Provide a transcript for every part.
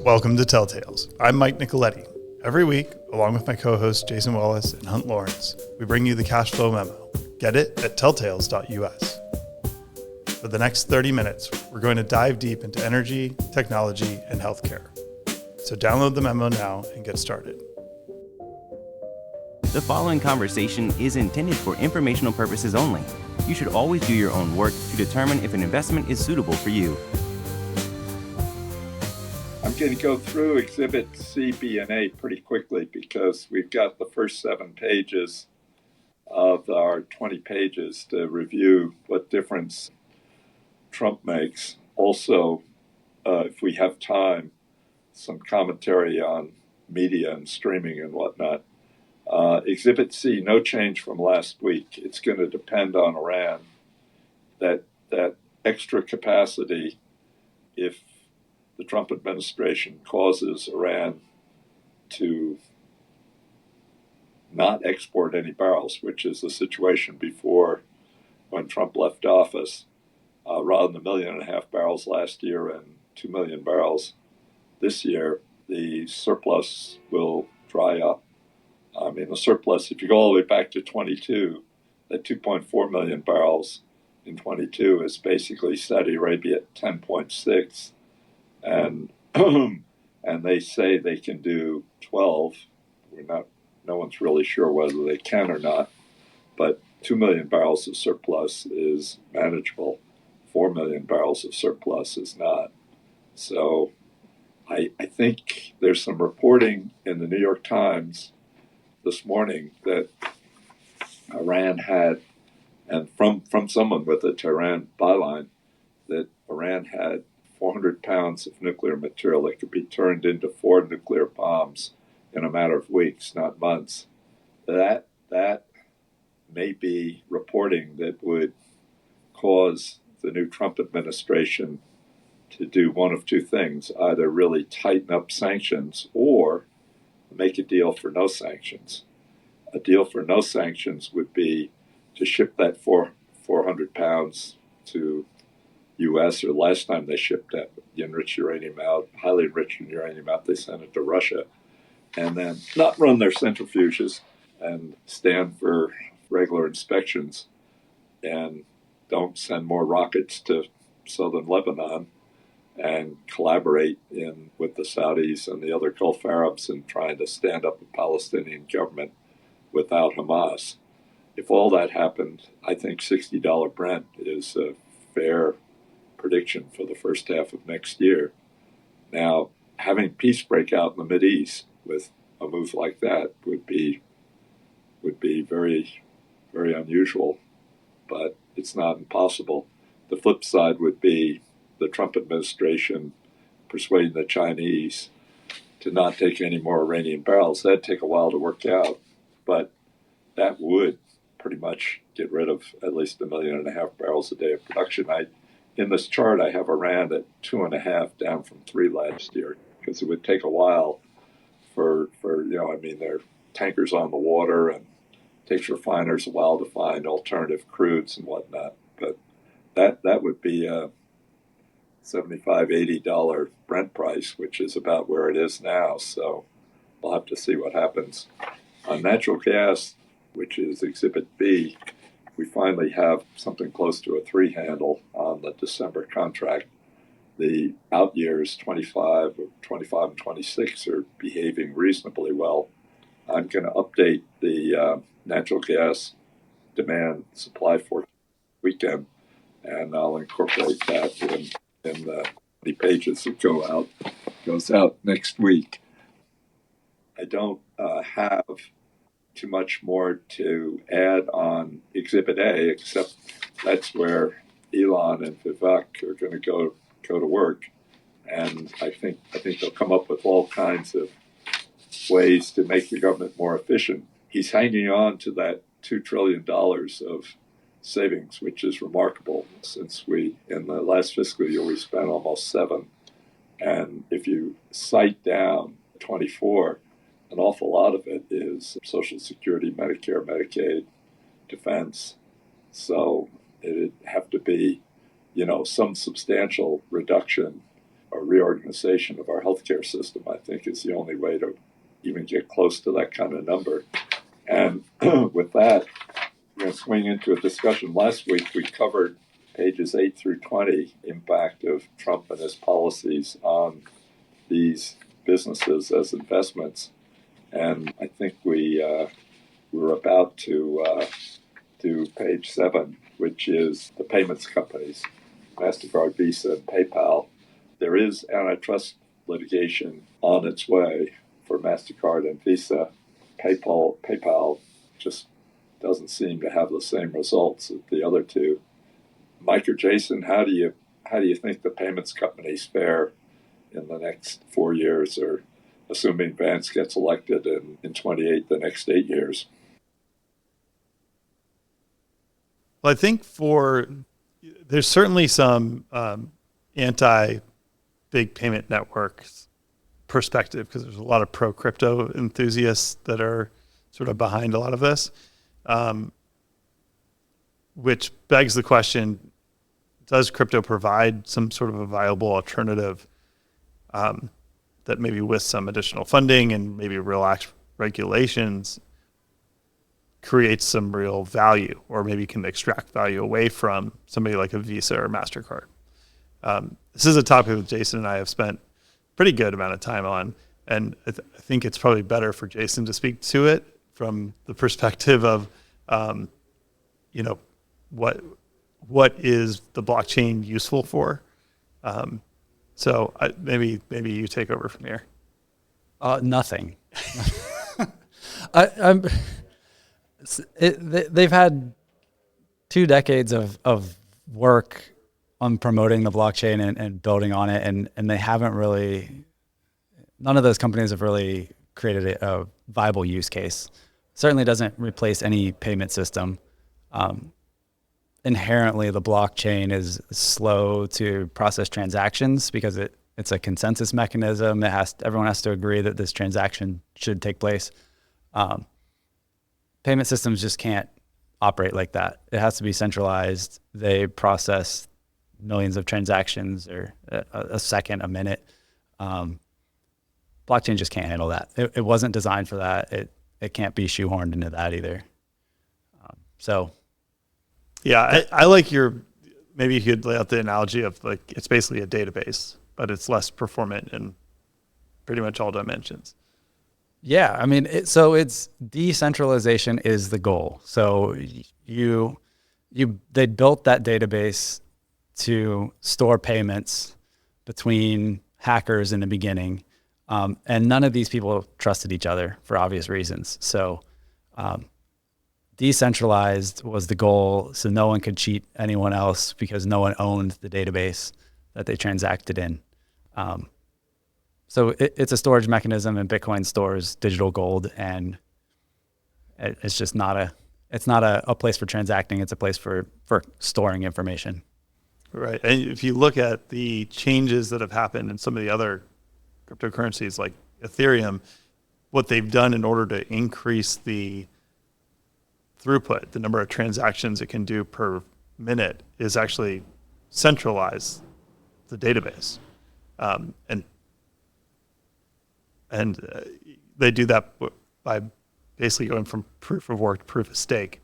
Welcome to Telltales. I'm Mike Nicoletti. Every week, along with my co-hosts Jason Wallace and Hunt Lawrence, we bring you the cash flow memo. Get it at telltales.us. For the next 30 minutes, we're going to dive deep into energy, technology, and healthcare. So download the memo now and get started. The following conversation is intended for informational purposes only. You should always do your own work to determine if an investment is suitable for you. I'm going to go through Exhibit C, B, and A pretty quickly because we've got the first 7 pages of our 20 pages to review what difference Trump makes. Also, if we have time, some commentary on media and streaming and whatnot. Exhibit C, no change from last week. It's going to depend on Iran. That extra capacity, if the Trump administration causes Iran to not export any barrels, which is the situation before when Trump left office, rather than 1.5 million barrels last year and 2 million barrels this year, the surplus will dry up. I mean, the surplus, if you go all the way back to 22, that 2.4 million barrels in 22 is basically Saudi Arabia at 10.6. And and they say they can do 12. No one's really sure whether they can or not, but 2 million barrels of surplus is manageable. 4 million barrels of surplus is not. So I think there's some reporting in the New York Times this morning that Iran had, and from someone with a Tehran byline, that Iran had 400 pounds of nuclear material that could be turned into 4 nuclear bombs in a matter of weeks, not months. That may be reporting that would cause the new Trump administration to do one of two things: either really tighten up sanctions or make a deal for no sanctions. A deal for no sanctions would be to ship that 400 pounds to U.S., or last time they shipped that enriched uranium out, highly enriched uranium out, they sent it to Russia, and then not run their centrifuges and stand for regular inspections, and don't send more rockets to southern Lebanon, and collaborate with the Saudis and the other Gulf Arabs in trying to stand up a Palestinian government without Hamas. If all that happened, I think $60 Brent is a fair prediction for the first half of next year. Now, having peace break out in the Mideast with a move like that would be very, very unusual, but it's not impossible. The flip side would be the Trump administration persuading the Chinese to not take any more Iranian barrels. That'd take a while to work out, but that would pretty much get rid of at least 1.5 million barrels a day of production. In this chart, I have Iran at 2.5, down from 3 last year, because it would take a while for there are tankers on the water, and it takes refiners a while to find alternative crudes and whatnot. But that would be a $75, $80 Brent price, which is about where it is now. So we'll have to see what happens. On natural gas, which is Exhibit B, we finally have something close to a 3 handle on the December contract. The out years, 25 and 26, are behaving reasonably well. I'm going to update the natural gas demand supply for weekend, and I'll incorporate that in the pages that goes out next week. I don't have too much more to add on Exhibit A, except that's where Elon and Vivek are going to go to work, and I think they'll come up with all kinds of ways to make the government more efficient. He's hanging on to that $2 trillion of savings, which is remarkable, since in the last fiscal year we spent almost $7 trillion, and if you cite down 24, an awful lot of it is Social Security, Medicare, Medicaid, defense. So it'd have to be, some substantial reduction a reorganization of our healthcare system, I think, is the only way to even get close to that kind of number. And with that, we're going to swing into a discussion. Last week, we covered pages 8 through 20, impact of Trump and his policies on these businesses as investments. And I think we're about to do page 7, which is the payments companies, MasterCard, Visa, and PayPal. There is antitrust litigation on its way for MasterCard and Visa. PayPal just doesn't seem to have the same results as the other two. Mike or Jason, how do you think the payments companies fare in the next 4 years, or assuming Vance gets elected in 28, the next 8 years? Well, I think there's certainly some anti-big payment networks perspective, because there's a lot of pro-crypto enthusiasts that are sort of behind a lot of this, which begs the question, does crypto provide some sort of a viable alternative that maybe with some additional funding and maybe relaxed regulations creates some real value, or maybe can extract value away from somebody like a Visa or MasterCard? This is a topic that Jason and I have spent a pretty good amount of time on, and I think it's probably better for Jason to speak to it from the perspective of, what is the blockchain useful for? So maybe you take over from here. Nothing. They've had 2 decades of work on promoting the blockchain and building on it, and they haven't really, none of those companies have really created a viable use case. Certainly doesn't replace any payment system. Inherently, the blockchain is slow to process transactions because it's a consensus mechanism. Everyone has to agree that this transaction should take place. Payment systems just can't operate like that. It has to be centralized. They process millions of transactions, or a second, a minute. Blockchain just can't handle that. It wasn't designed for that. It can't be shoehorned into that either. Yeah, I like maybe you could lay out the analogy of, like, it's basically a database, but it's less performant in pretty much all dimensions. Yeah, I mean, it's decentralization is the goal. So they built that database to store payments between hackers in the beginning, and none of these people trusted each other for obvious reasons. So decentralized was the goal, so no one could cheat anyone else because no one owned the database that they transacted in. So it's a storage mechanism, and Bitcoin stores digital gold, and it's just not a place for transacting. It's a place for storing information. Right. And if you look at the changes that have happened in some of the other cryptocurrencies like Ethereum, what they've done in order to increase the throughput, the number of transactions it can do per minute, is actually centralize the database. And they do that by basically going from proof of work to proof of stake,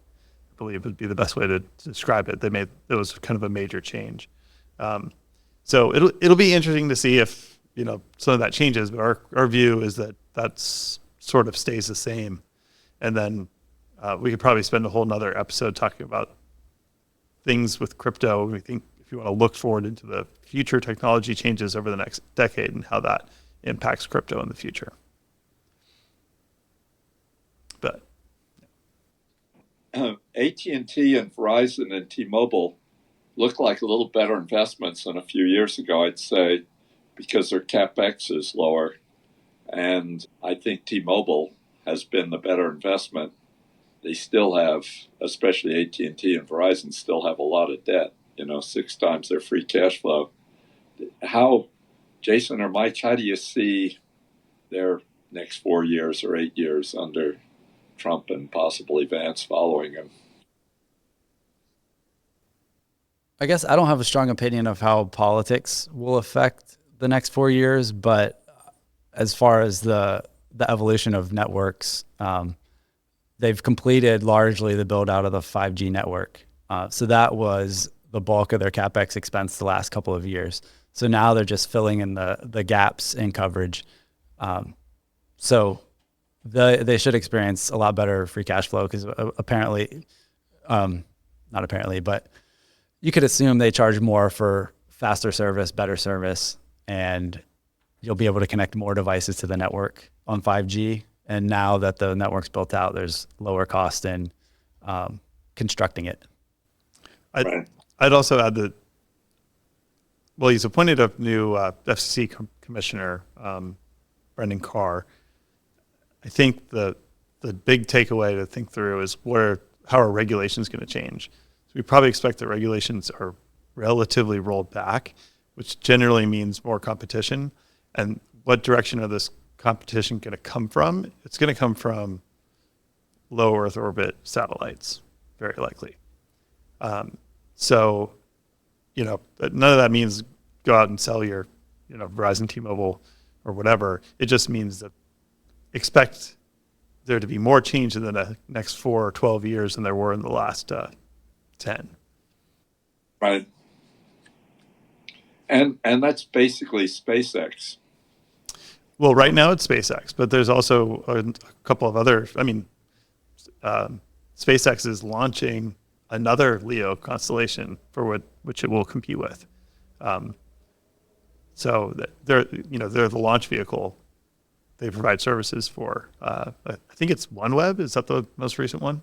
I believe would be the best way to describe it. It was kind of a major change. So it'll be interesting to see if, some of that changes, but our view is that that's sort of stays the same. And then we could probably spend a whole nother episode talking about things with crypto. We think if you want to look forward into the future technology changes over the next decade and how that impacts crypto in the future. But AT&T and Verizon and T-Mobile look like a little better investments than a few years ago, I'd say, because their CapEx is lower. And I think T-Mobile has been the better investment. They still have, especially AT&T and Verizon, still have a lot of debt, 6 times their free cash flow. How, Jason or Mike, how do you see their next 4 years or 8 years under Trump and possibly Vance following him? I guess I don't have a strong opinion of how politics will affect the next 4 years, but as far as the evolution of networks, they've completed largely the build out of the 5G network. So that was the bulk of their CapEx expense the last couple of years. So now they're just filling in the gaps in coverage. So they should experience a lot better free cash flow because apparently, not apparently, but you could assume they charge more for faster service, better service, and you'll be able to connect more devices to the network on 5G. And now that the network's built out, there's lower cost in constructing it. I'd also add that, well, he's appointed a new FCC commissioner, Brendan Carr. I think the big takeaway to think through is how are regulations going to change? So we probably expect that regulations are relatively rolled back, which generally means more competition. And what direction are this competition going to come from? It's going to come from low Earth orbit satellites, very likely. So, none of that means go out and sell your, Verizon, T-Mobile, or whatever. It just means that expect there to be more change in the next 4 or 12 years than there were in the last 10. Right. And that's basically SpaceX. Well, right now it's SpaceX, but there's also a couple of other. SpaceX is launching another LEO constellation for which it will compete with. So they're the launch vehicle. They provide services for. I think it's OneWeb. Is that the most recent one?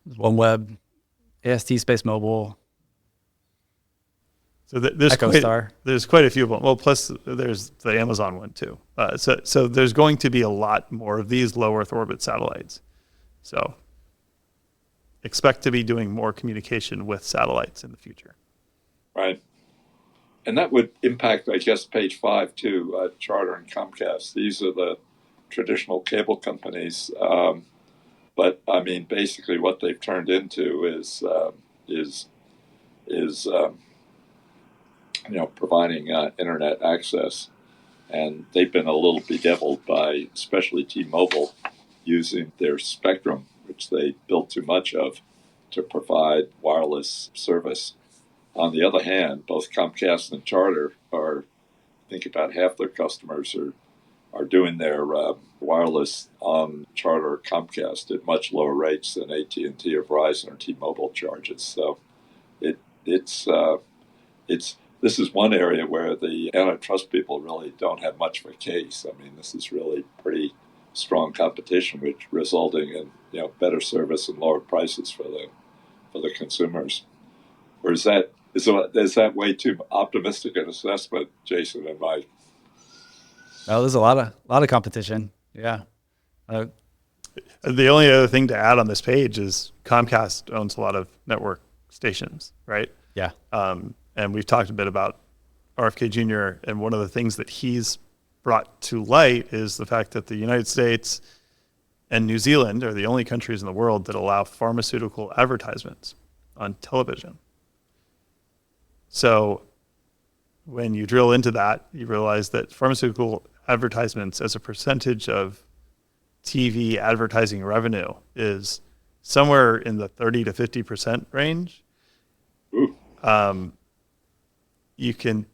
OneWeb, AST Space Mobile. So there's quite a few of them. Well, plus there's the Amazon one too. So there's going to be a lot more of these low Earth orbit satellites. So expect to be doing more communication with satellites in the future. Right. And that would impact, I guess, page 5 too, Charter and Comcast. These are the traditional cable companies. But I mean, basically what they've turned into is providing internet access. And they've been a little bedeviled by, especially T-Mobile, using their spectrum, which they built too much of, to provide wireless service. On the other hand, both Comcast and Charter I think about half their customers are doing their wireless on Charter or Comcast at much lower rates than AT&T or Verizon or T-Mobile charges. So this is one area where the antitrust people really don't have much of a case. I mean, this is really pretty strong competition, which resulting in better service and lower prices for the consumers. Or is that way too optimistic an assessment, Jason and Mike? No, there's a lot of competition. Yeah. The only other thing to add on this page is Comcast owns a lot of network stations, right? Yeah. And we've talked a bit about RFK Jr. And one of the things that he's brought to light is the fact that the United States and New Zealand are the only countries in the world that allow pharmaceutical advertisements on television. So when you drill into that, you realize that pharmaceutical advertisements as a percentage of TV advertising revenue is somewhere in the 30 to 50% range. Ooh. You can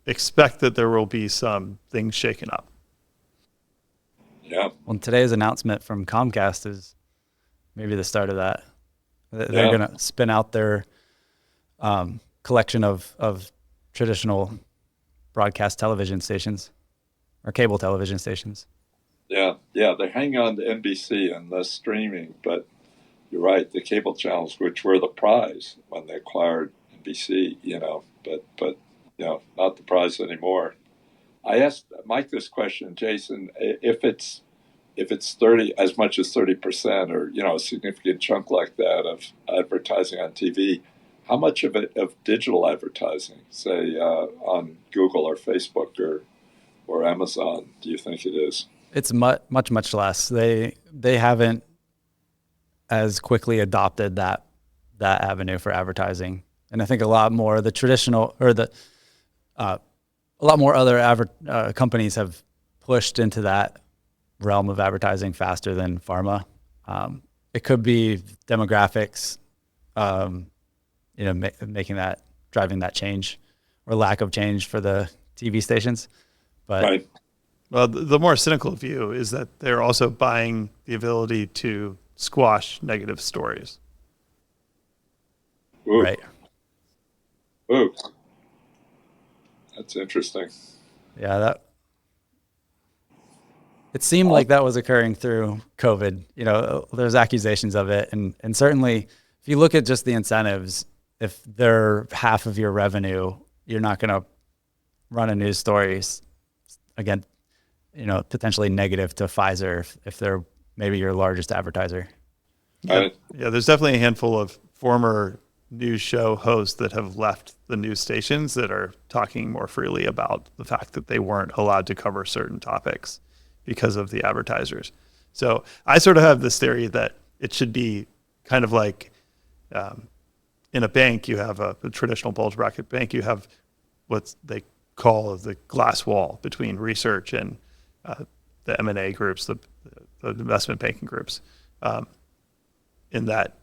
expect that there will be some things shaken up. Yeah. Well, today's announcement from Comcast is maybe the start of that. They're going to spin out their collection of traditional broadcast television stations or cable television stations. Yeah, they hang on to NBC and the streaming, but you're right, the cable channels, which were the prize when they acquired NBC, but not the prize anymore. I asked Mike this question, Jason, if it's 30, as much as 30%, or a significant chunk like that of advertising on TV, how much of it of digital advertising, say on Google or Facebook or Amazon, do you think it is? It's much less. They haven't as quickly adopted that avenue for advertising, and I think a lot more the traditional or a a lot more other companies have pushed into that realm of advertising faster than pharma. It could be demographics, driving that change or lack of change for the TV stations. But Right. Well, the more cynical view is that they're also buying the ability to squash negative stories. Ooh. right. Ooh. That's interesting. Yeah, it seemed like that was occurring through COVID. There's accusations of it. And certainly if you look at just the incentives, if they're half of your revenue, you're not going to run a news story, again, potentially negative to Pfizer if they're maybe your largest advertiser. Yeah, there's definitely a handful of former news show hosts that have left the news stations that are talking more freely about the fact that they weren't allowed to cover certain topics because of the advertisers. So I sort of have this theory that it should be kind of like in a bank, you have a traditional bulge bracket bank, you have what they call the glass wall between research and the M&A groups, the investment banking groups, in that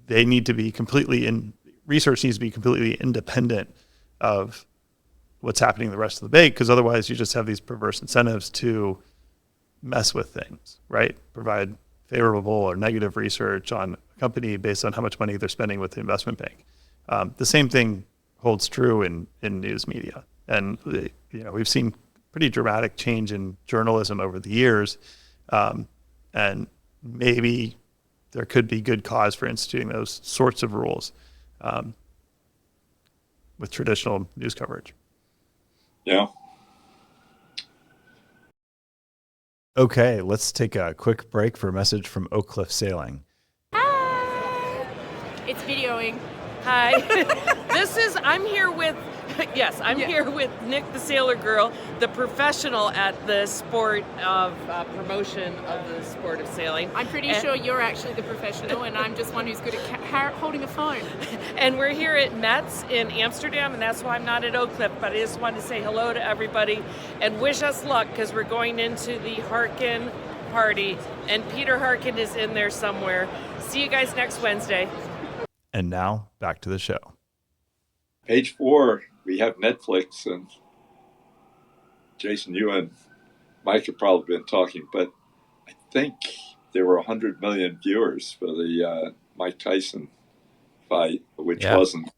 they need to be research needs to be completely independent of what's happening in the rest of the bank, because otherwise you just have these perverse incentives to mess with things, right? Provide favorable or negative research on a company based on how much money they're spending with the investment bank. The same thing holds true in news media. And we've seen pretty dramatic change in journalism over the years. And maybe there could be good cause for instituting those sorts of rules with traditional news coverage. Yeah. Okay, let's take a quick break for a message from Oak Cliff Sailing. Hi. It's videoing. Hi. I'm here with here with Nick the Sailor Girl, the professional at the sport of promotion of the sport of sailing. I'm pretty sure you're actually the professional and I'm just one who's good at holding a phone. And we're here at Metz in Amsterdam, and that's why I'm not at Oak Cliff, but I just wanted to say hello to everybody and wish us luck, because we're going into the Harkin party, and Peter Harkin is in there somewhere. See you guys next Wednesday. And now, back to the show. Page 4, we have Netflix, and Jason, you and Mike have probably been talking, but I think there were 100 million viewers for the Mike Tyson fight, which wasn't,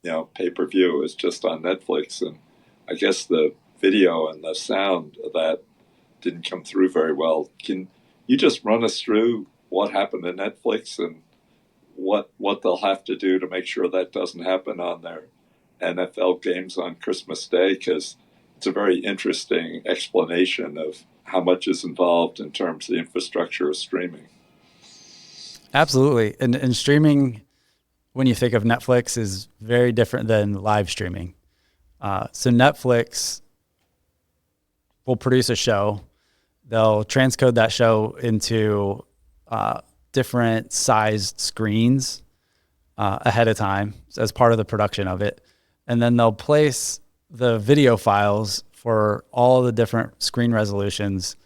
pay-per-view. It was just on Netflix, and I guess the video and the sound of that didn't come through very well. Can you just run us through what happened to Netflix and what they'll have to do to make sure that doesn't happen on their NFL games on Christmas Day? Because it's a very interesting explanation of how much is involved in terms of the infrastructure of streaming. Absolutely. And streaming, when you think of Netflix, is very different than live streaming. So Netflix will produce a show. They'll transcode that show into different sized screens ahead of time as part of the production of it. And then they'll place the video files for all the different screen resolutions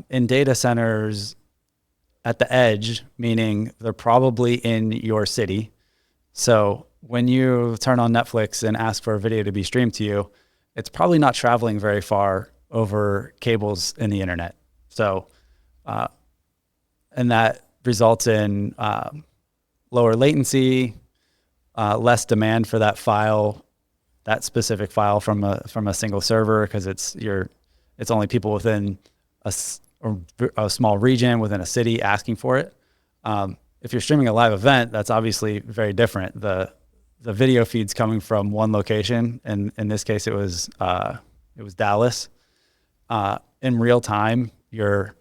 in data centers at the edge, meaning they're probably in your city. So when you turn on Netflix and ask for a video to be streamed to you, it's probably not traveling very far over cables in the internet. So, and that results in lower latency, less demand for that file, that specific file from a single server, because it's only people within a small region within a city asking for it. If you're streaming a live event, that's obviously very different. The video feed's coming from one location, and in this case, it was Dallas. In real time, you're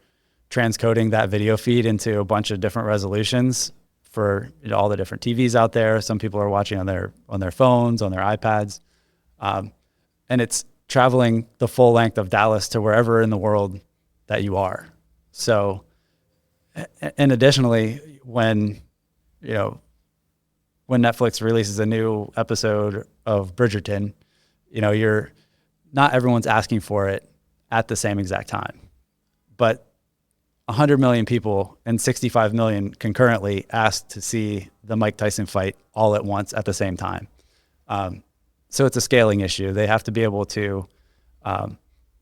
transcoding that video feed into a bunch of different resolutions for all the different TVs out there. Some people are watching on their phones, on their iPads, and it's traveling the full length of Dallas to wherever in the world that you are. So, and additionally, when Netflix releases a new episode of Bridgerton, you're not everyone's asking for it at the same exact time. But 100 million people and 65 million concurrently asked to see the Mike Tyson fight all at once at the same time. So it's a scaling issue. They have to be able to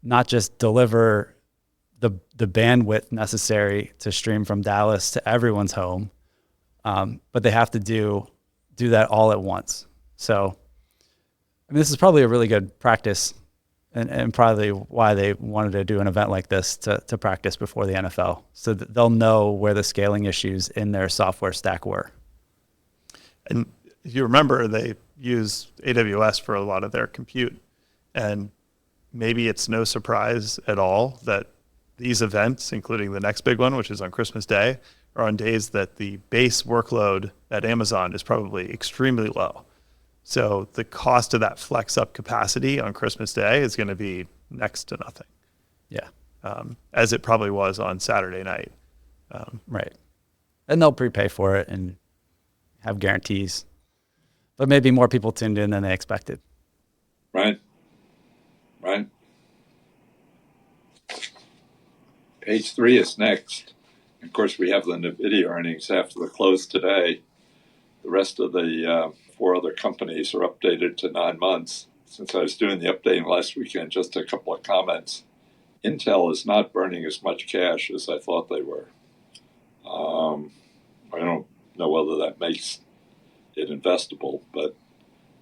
not just deliver the bandwidth necessary to stream from Dallas to everyone's home, but they have to do that all at once. So, I mean, this is probably a really good practice, and probably why they wanted to do an event like this to practice before the NFL, so that they'll know where the scaling issues in their software stack were. And if you remember, they use AWS for a lot of their compute, and maybe it's no surprise at all that these events, including the next big one, which is on Christmas Day, are on days that the base workload at Amazon is probably extremely low. So the cost of that flex up capacity on Christmas Day is going to be next to nothing. Yeah. As it probably was on Saturday night. Right. And they'll prepay for it and have guarantees. But maybe more people tuned in than they expected. Right. Page 3 is next. Of course, we have the NVIDIA earnings after the close today. The rest of the 4 other companies are updated to 9 months. Since I was doing the updating last weekend, just a couple of comments. Intel is not burning as much cash as I thought they were. I don't know whether that makes it investable, but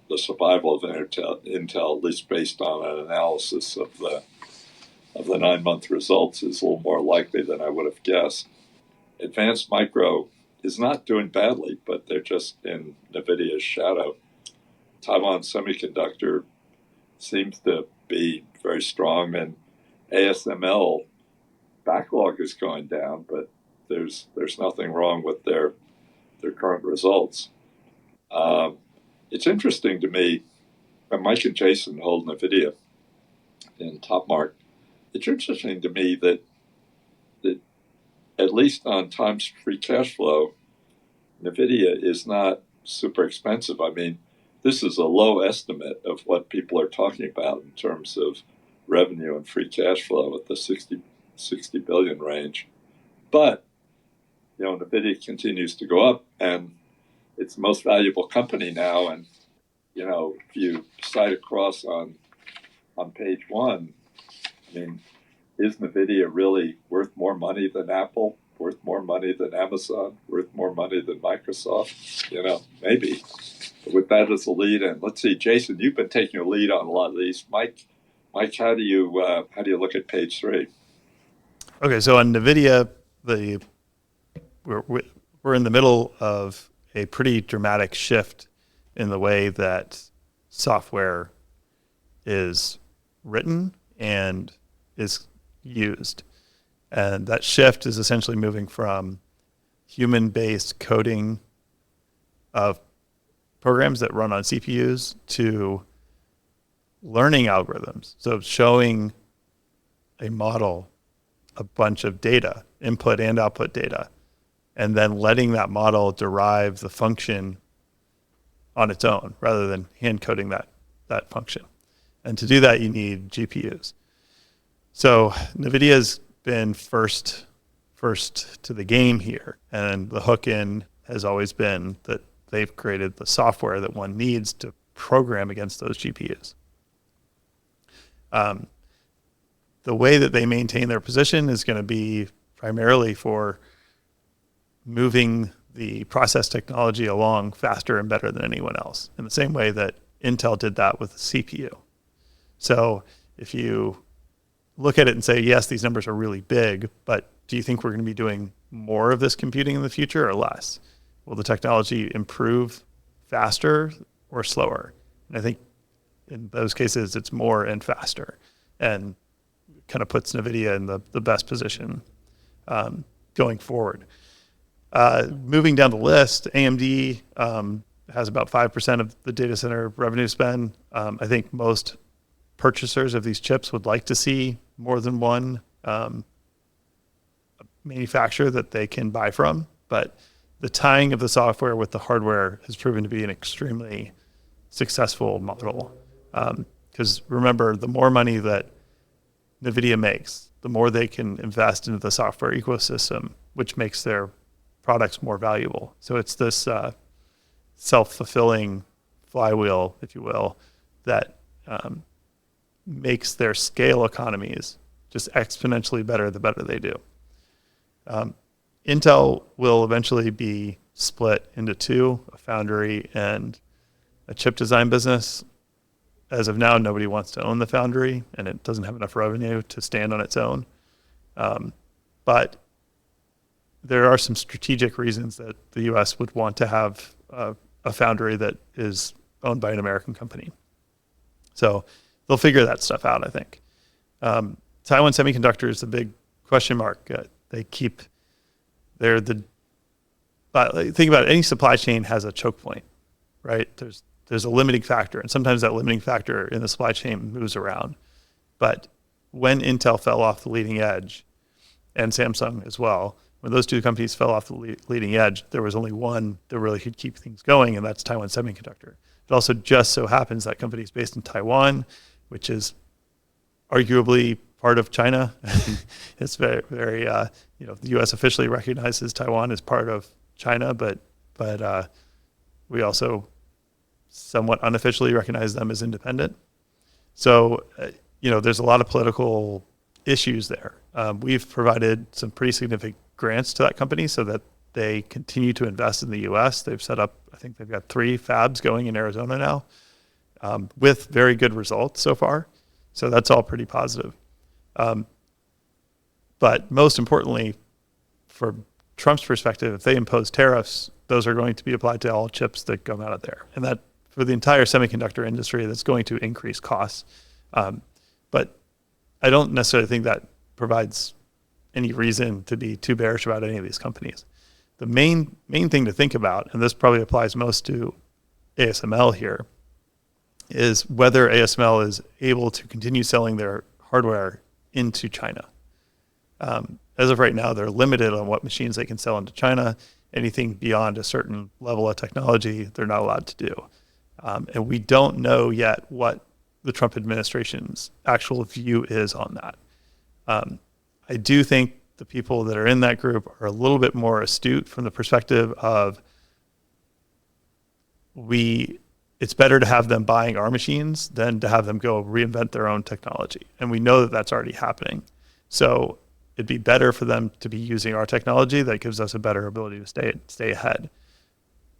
the survival of Intel, at least based on an analysis of the 9-month results, is a little more likely than I would have guessed. Advanced Micro is not doing badly, but they're just in NVIDIA's shadow. Taiwan Semiconductor seems to be very strong, and ASML backlog is going down, but there's nothing wrong with their current results. It's interesting to me, Mike and Jason hold NVIDIA in top mark. It's interesting to me that at least on times free cash flow, NVIDIA is not super expensive. I mean, this is a low estimate of what people are talking about in terms of revenue and free cash flow at the 60 billion range. But, NVIDIA continues to go up, and it's the most valuable company now. And, if you cite across on page 1, I mean, is NVIDIA really worth more money than Apple, worth more money than Amazon, worth more money than Microsoft? Maybe. But with that as a lead, and let's see, Jason, you've been taking a lead on a lot of these. Mike, how do you look at page 3? Okay, so on NVIDIA, we're in the middle of a pretty dramatic shift in the way that software is written and is used. And that shift is essentially moving from human-based coding of programs that run on CPUs to learning algorithms. So showing a model a bunch of data, input and output data, and then letting that model derive the function on its own rather than hand coding that function. And to do that, you need GPUs. So NVIDIA's been first to the game here, and the hook in has always been that they've created the software that one needs to program against those GPUs. The way that they maintain their position is going to be primarily for moving the process technology along faster and better than anyone else, in the same way that Intel did that with the CPU. So if you look at it and say, yes, these numbers are really big, but do you think we're going to be doing more of this computing in the future or less? Will the technology improve faster or slower? And I think in those cases, it's more and faster, and kind of puts NVIDIA in the best position going forward. Moving down the list, AMD has about 5% of the data center revenue spend. I think most purchasers of these chips would like to see more than one manufacturer that they can buy from, but the tying of the software with the hardware has proven to be an extremely successful model. Because remember, the more money that NVIDIA makes, the more they can invest into the software ecosystem, which makes their products more valuable. So it's this self-fulfilling flywheel, if you will, that makes their scale economies just exponentially better the better they do. Intel will eventually be split into two, a foundry and a chip design business. As of now, nobody wants to own the foundry, and it doesn't have enough revenue to stand on its own. But there are some strategic reasons that the U.S. would want to have a foundry that is owned by an American company. So they'll figure that stuff out, I think. Taiwan Semiconductor is a big question mark. Think about it, any supply chain has a choke point, right? There's a limiting factor, and sometimes that limiting factor in the supply chain moves around. But when Intel fell off the leading edge, and Samsung as well, when those two companies fell off the leading edge, there was only one that really could keep things going, and that's Taiwan Semiconductor. It also just so happens that company is based in Taiwan, which is arguably part of China. It's very, very, the U.S. officially recognizes Taiwan as part of China, but we also somewhat unofficially recognize them as independent. So, there's a lot of political issues there. We've provided some pretty significant grants to that company so that they continue to invest in the U.S. They've set up, I think they've got 3 fabs going in Arizona now, with very good results so far. So that's all pretty positive. But most importantly, for Trump's perspective, if they impose tariffs, those are going to be applied to all chips that come out of there. And that, for the entire semiconductor industry, that's going to increase costs. But I don't necessarily think that provides any reason to be too bearish about any of these companies. The main thing to think about, and this probably applies most to ASML here, is whether ASML is able to continue selling their hardware into China. As of right now, they're limited on what machines they can sell into China. Anything beyond a certain level of technology, they're not allowed to do. And we don't know yet what the Trump administration's actual view is on that. I do think the people that are in that group are a little bit more astute from the perspective of it's better to have them buying our machines than to have them go reinvent their own technology. And we know that that's already happening. So it'd be better for them to be using our technology that gives us a better ability to stay ahead.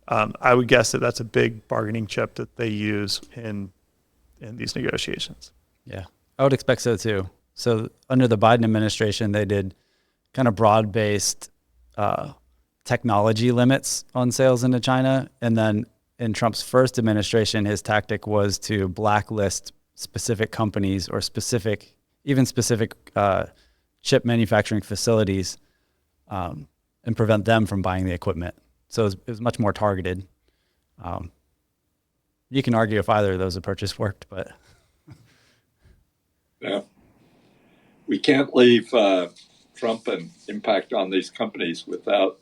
I would guess that that's a big bargaining chip that they use in these negotiations. Yeah, I would expect so too. So under the Biden administration, they did kind of broad-based technology limits on sales into China. And then in Trump's first administration, his tactic was to blacklist specific companies or specific chip manufacturing facilities and prevent them from buying the equipment. So it was much more targeted. You can argue if either of those approaches worked, but... Yeah. We can't leave Trump and impact on these companies without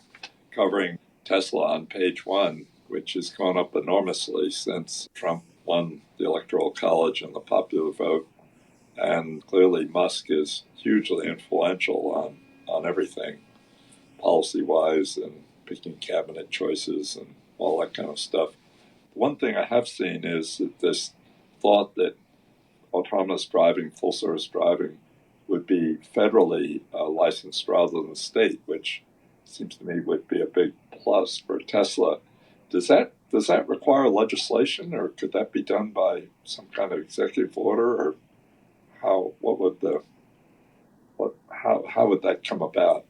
covering Tesla on page 1, which has gone up enormously since Trump won the Electoral College and the popular vote. And clearly Musk is hugely influential on everything, policy-wise and picking cabinet choices and all that kind of stuff. One thing I have seen is that this thought that autonomous driving, full-service driving, would be federally licensed rather than state, which seems to me would be a big plus for Tesla. Does that require legislation, or could that be done by some kind of executive order, or how would that come about?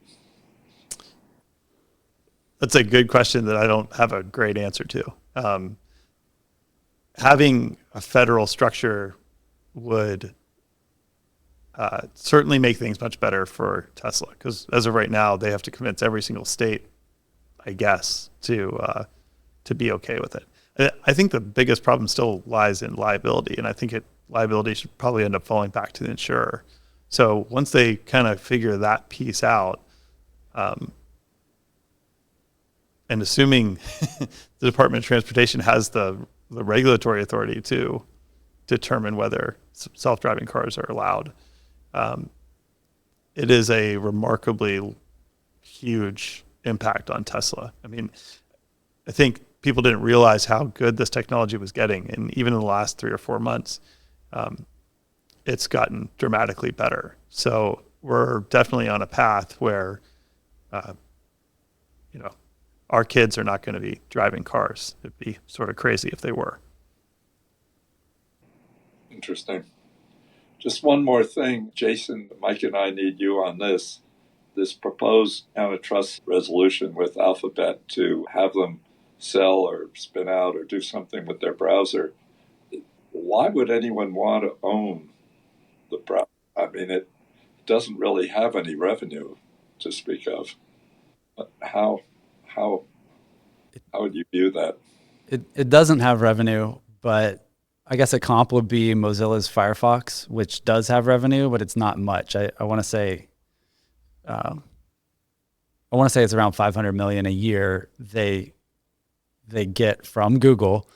That's a good question that I don't have a great answer to. Having a federal structure would certainly make things much better for Tesla, because as of right now, they have to convince every single state, I guess, to be okay with it. I think the biggest problem still lies in liability, and I think liability should probably end up falling back to the insurer. So once they kind of figure that piece out, and assuming the Department of Transportation has the regulatory authority to determine whether self-driving cars are allowed. It is a remarkably huge impact on Tesla. I mean, I think people didn't realize how good this technology was getting. And even in the last 3 or 4 months, it's gotten dramatically better. So we're definitely on a path where, our kids are not going to be driving cars. It'd be sort of crazy if they were. Interesting. Just one more thing, Jason, Mike and I need you on this. This proposed antitrust resolution with Alphabet to have them sell or spin out or do something with their browser. Why would anyone want to own the browser? I mean, it doesn't really have any revenue to speak of. But how would you view that? It doesn't have revenue, but I guess a comp would be Mozilla's Firefox, which does have revenue, but it's not much. I want to say, it's around 500 million a year they get from Google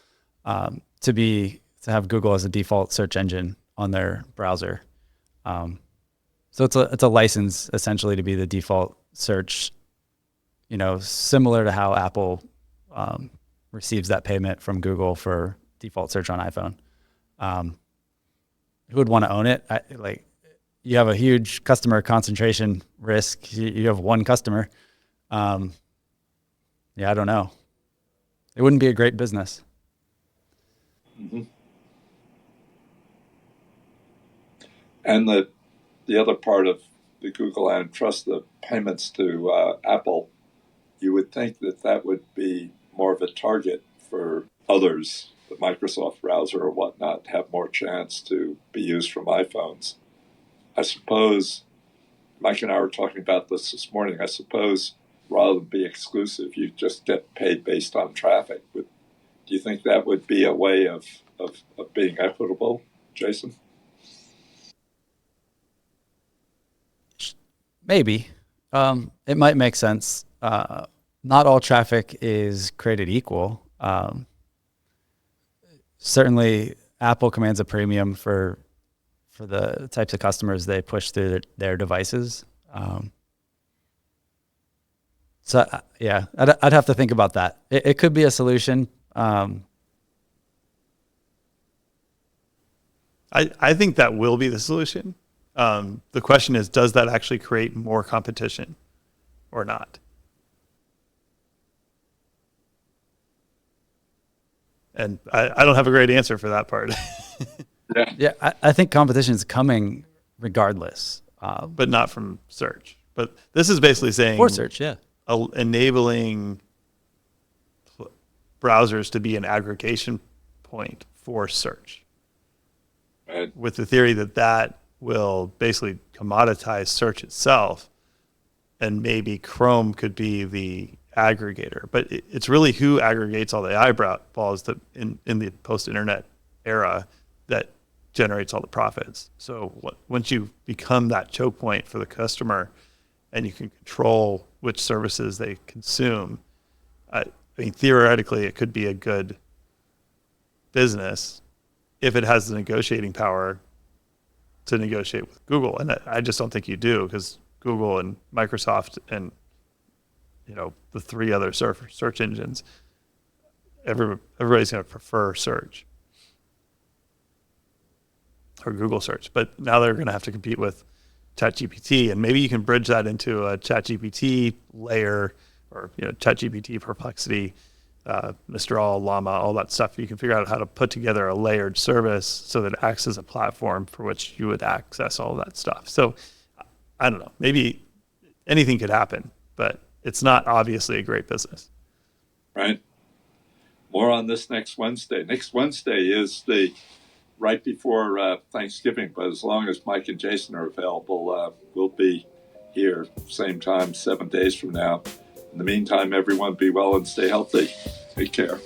to have Google as a default search engine on their browser. So it's a license essentially to be the default search. Similar to how Apple receives that payment from Google for default search on iPhone. Who would want to own it? You have a huge customer concentration risk. You have one customer. I don't know. It wouldn't be a great business. Mm-hmm. And the other part of the Google antitrust, the payments to Apple, you would think that would be more of a target for others, the Microsoft browser or whatnot, have more chance to be used from iPhones. I suppose, Mike and I were talking about this morning, I suppose rather than be exclusive, you just get paid based on traffic. Do you think that would be a way of being equitable, Jason? Maybe. It might make sense. Not all traffic is created equal. Certainly, Apple commands a premium for the types of customers they push through their devices. I'd have to think about that. It could be a solution. I think that will be the solution. The question is, does that actually create more competition or not? And I don't have a great answer for that part. Yeah, I think competition is coming regardless. But not from search. But this is basically saying... For search, yeah. Enabling browsers to be an aggregation point for search. Right. With the theory that will basically commoditize search itself, and maybe Chrome could be the aggregator. But it's really who aggregates all the eyeballs that in the post-internet era that generates all the profits. So once you become that choke point for the customer and you can control which services they consume, I mean, theoretically, it could be a good business if it has the negotiating power to negotiate with Google. And I just don't think you do, because Google and Microsoft and the 3 other search engines, everybody's going to prefer search or Google search. But now they're going to have to compete with ChatGPT, and maybe you can bridge that into a ChatGPT layer, or ChatGPT, Perplexity, Mistral, Llama, all that stuff. You can figure out how to put together a layered service so that it acts as a platform for which you would access all that stuff. So I don't know, maybe anything could happen, but it's not obviously a great business. Right. More on this next Wednesday. Next Wednesday is the right before Thanksgiving, but as long as Mike and Jason are available, we'll be here same time 7 days from now. In the meantime, everyone be well and stay healthy. Take care.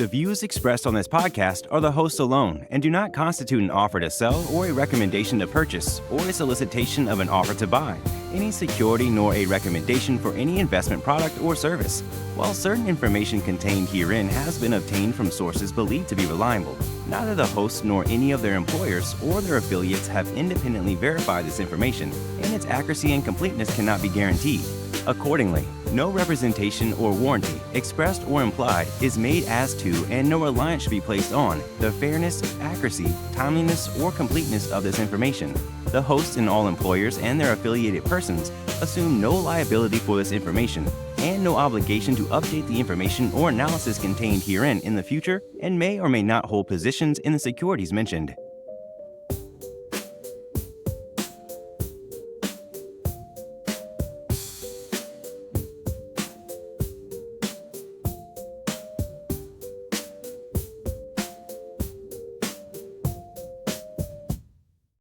The views expressed on this podcast are the hosts alone and do not constitute an offer to sell or a recommendation to purchase or a solicitation of an offer to buy any security nor a recommendation for any investment product or service. While certain information contained herein has been obtained from sources believed to be reliable, neither the hosts nor any of their employers or their affiliates have independently verified this information, and its accuracy and completeness cannot be guaranteed. Accordingly, no representation or warranty, expressed or implied, is made as to, and no reliance should be placed on, the fairness, accuracy, timeliness, or completeness of this information. The hosts and all employers and their affiliated persons assume no liability for this information and no obligation to update the information or analysis contained herein in the future and may or may not hold positions in the securities mentioned.